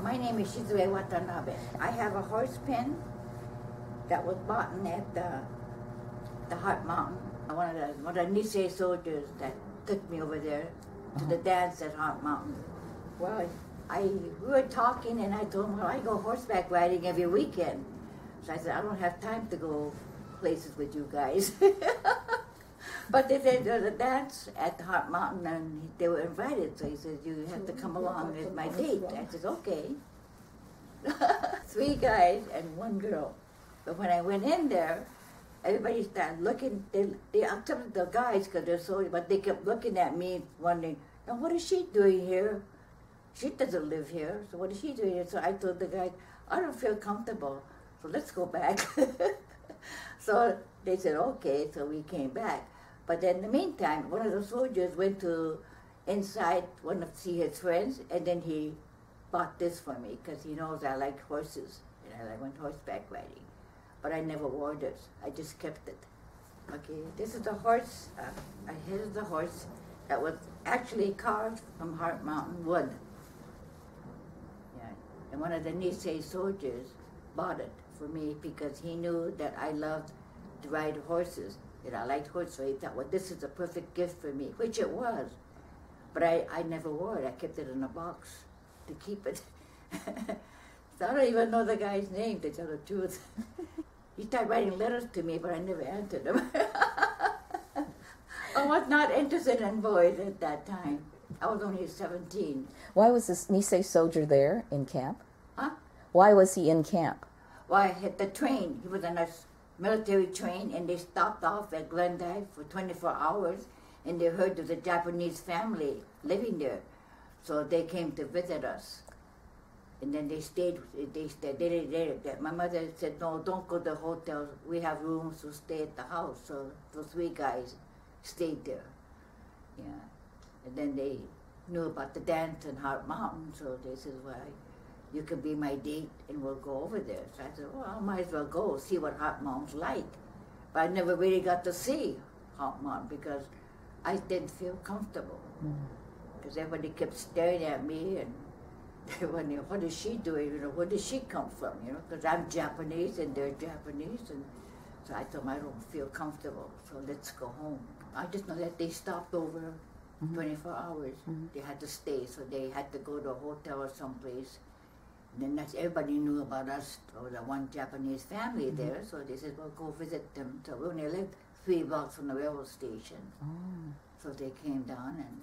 My name is Shizue Watanabe. I have a horse pen that was bought at the Heart Mountain. One of the Nikkei soldiers that took me over there to the dance at Heart Mountain. Well, we were talking and I told him, well, I go horseback riding every weekend. So I said, I don't have time to go places with you guys. But they said there was a dance at the Heart Mountain and they were invited. So he said, you have to come along as my date. I said, okay. 3 guys and 1 girl. But when I went in there, everybody started looking. They accepted the guys because they're so, but they kept looking at me, wondering, now what is she doing here? She doesn't live here, so what is she doing here? So I told the guys, I don't feel comfortable, so let's go back. So they said, okay, so we came back. But then in the meantime, one of the soldiers went to inside, wanted to see his friends, and then he bought this for me because he knows I like horses, and I went horseback riding. But I never wore this. I just kept it. Okay, this is the horse, here's the horse that was actually carved from Heart Mountain wood. Yeah, and one of the Nikkei soldiers bought it for me because he knew that I loved to ride horses, that I liked horses, so he thought, well, this is a perfect gift for me, which it was. But I never wore it. I kept it in a box to keep it. So I don't even know the guy's name, to tell the truth. He started writing letters to me, but I never answered them. I was not interested in boys at that time. I was only 17. Why was this Nikkei soldier there in camp? Huh? Why was he in camp? Well, I hit the train. He was on a military train, and they stopped off at Glendive for 24 hours, and they heard of the Japanese family living there. So they came to visit us. And then they stayed, my mother said, no, don't go to the hotel. We have rooms to stay at the house. So those 3 guys stayed there. Yeah. And then they knew about the dance in Heart Mountain, so they said, well, you can be my date and we'll go over there. So I said, well, I might as well go see what Heart Mountain's like. But I never really got to see Heart Mountain because I didn't feel comfortable. Because everybody kept staring at me and they were wondering, what is she doing? You know, where did she come from? You know, because I'm Japanese and they're Japanese, and so I told them I don't feel comfortable, so let's go home. I just know that they stopped over 24 hours. They had to stay, so they had to go to a hotel or someplace. And then that's, everybody knew about us, or the one Japanese family there, so they said, well, go visit them. So we only lived 3 blocks from the railroad station. So they came down, and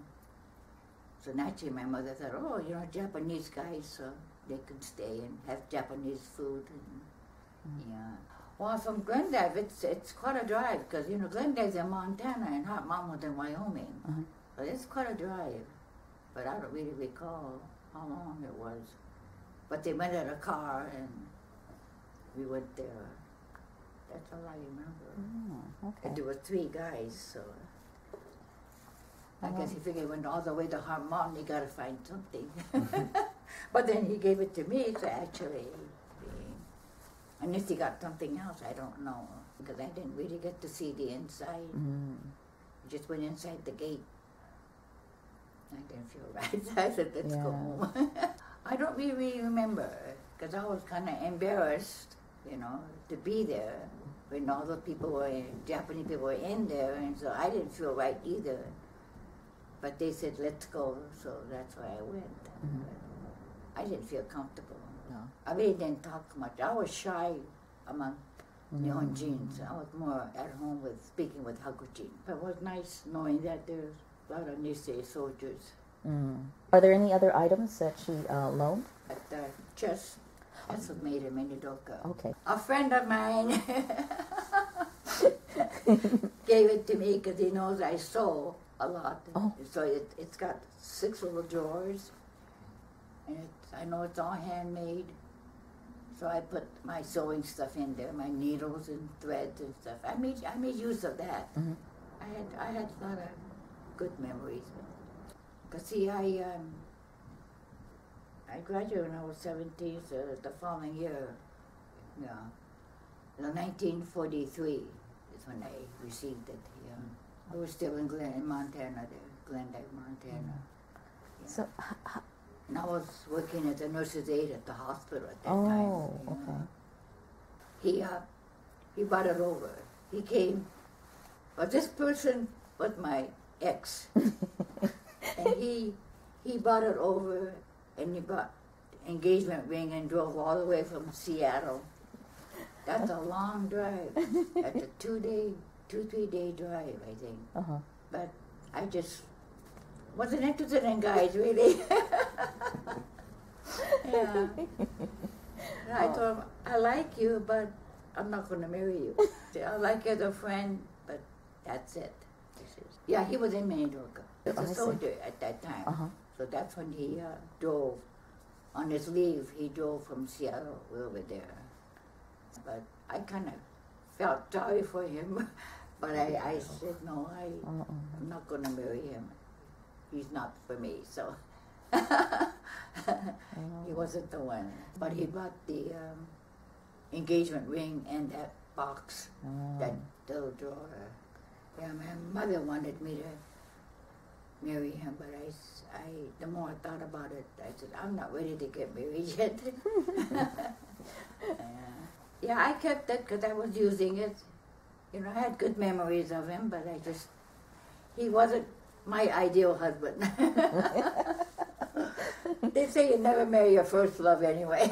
so naturally my mother thought, oh, you know, Japanese guys, so they could stay and have Japanese food. And, yeah. Well, from Glendive, it's quite a drive, because, you know, Glendive's in Montana and Heart Mountain was in Wyoming. So it's quite a drive. But I don't really recall how long it was. But they rented a car and we went there. That's all I remember. Okay. And there were 3 guys, so I guess he figured he went all the way to Heart Mountain, he got to find something. But then he gave it to me, so actually, unless he got something else, I don't know. Because I didn't really get to see the inside. I just went inside the gate. I didn't feel right, so I said, let's go home. I don't really remember, because I was kind of embarrassed, you know, to be there when all the people were, Japanese people were in there, and so I didn't feel right either. But they said, let's go, so that's why I went. I didn't feel comfortable. No. I really didn't talk much. I was shy among Nihonjins. I was more at home with speaking with Hakujin. But it was nice knowing that there's a lot of Nikkei soldiers. Are there any other items that she loaned? At the chest, that's what made him in Doka. Okay. A friend of mine gave it to me because he knows I sew a lot. So it's got 6 little drawers, and I know it's all handmade. So I put my sewing stuff in there, my needles and threads and stuff. I made use of that. I had a lot of good memories. Because see, I graduated when I was 17, so the following year, yeah, 1943 is when I received it. Yeah. I was still in Montana there, Glendive, Montana. Yeah. So And I was working as a nurse's aide at the hospital at that Oh, time. okay. He brought it over. He came, but this person was my ex. And he brought it over, and he brought engagement ring and drove all the way from Seattle. That's a long drive. That's a 2-3 day drive, I think. Uh-huh. But I just wasn't interested in guys, really. Yeah. And I told him, I like you, but I'm not going to marry you. I like you as a friend, but that's it. Yeah, he was in Minidoka. He was a soldier at that time. Uh-huh. So that's when he drove. On his leave, he drove from Seattle over there. But I kind of felt sorry for him. But I said, no, I'm not going to marry him. He's not for me, so. He wasn't the one. But he brought the engagement ring and that box, that little drawer. Yeah, my mother wanted me to marry him, but the more I thought about it, I said, I'm not ready to get married yet. Yeah, I kept it because I was using it. You know, I had good memories of him, but he wasn't my ideal husband. They say you never marry your first love anyway.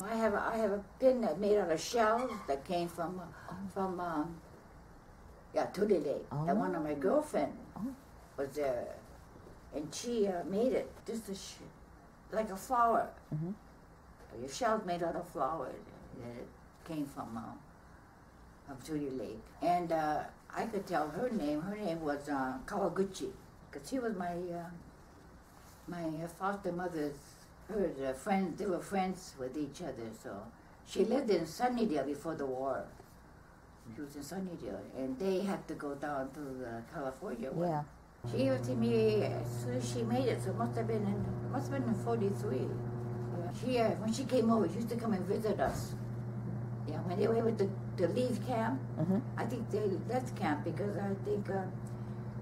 I have a pin that made out of shells that came from Tulile. And one of my girlfriend was there, and she made it just like a flower. Mm-hmm. Your shells made out of flowers. It came from Tuli Lake. And I could tell her name. Her name was Kawaguchi, because she was my foster mother's friends. They were friends with each other. So she lived in Sunnydale before the war. She was in Sunnydale, and they had to go down to California. Yeah. She gave it to me as soon as she made it. So it must have been in '43. Yeah. When she came over, she used to come and visit us. Yeah, when they were able to leave camp, I think they left camp because I think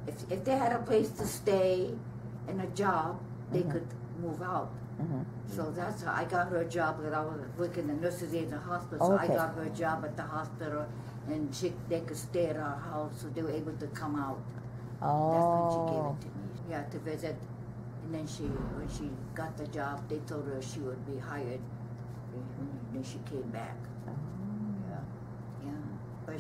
if they had a place to stay and a job, they could move out. So that's how I got her a job, because I was working the nurses aide in the hospital. So I got her a job at the hospital, and they could stay at our house, so they were able to come out. Oh. That's when she gave it to me. Yeah, to visit. And then when she got the job, they told her she would be hired. And then she came back. Yeah. But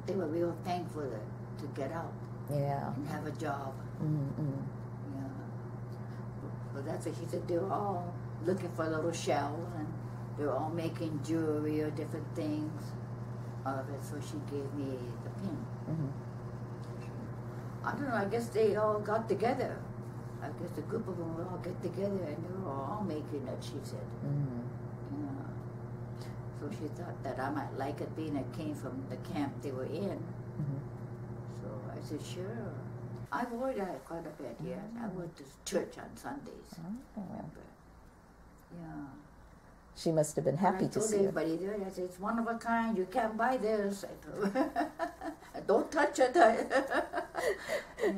they were real thankful to get out. Yeah. And have a job. Mm-hmm. Yeah. But that's what she said. They were all looking for little shells, and they were all making jewelry or different things of it. So she gave me the pin. I don't know. I guess they all got together. I guess a group of them would all get together, and they were all making it, she said. Yeah. So she thought that I might like it, being it came from the camp they were in. So I said, sure. I wore that quite a bit, yes. I went to church on Sundays. Remember? Yeah. She must have been happy to see it. I told everybody there, I said, it's one of a kind, you can't buy this. I told her. Don't touch it. Yeah.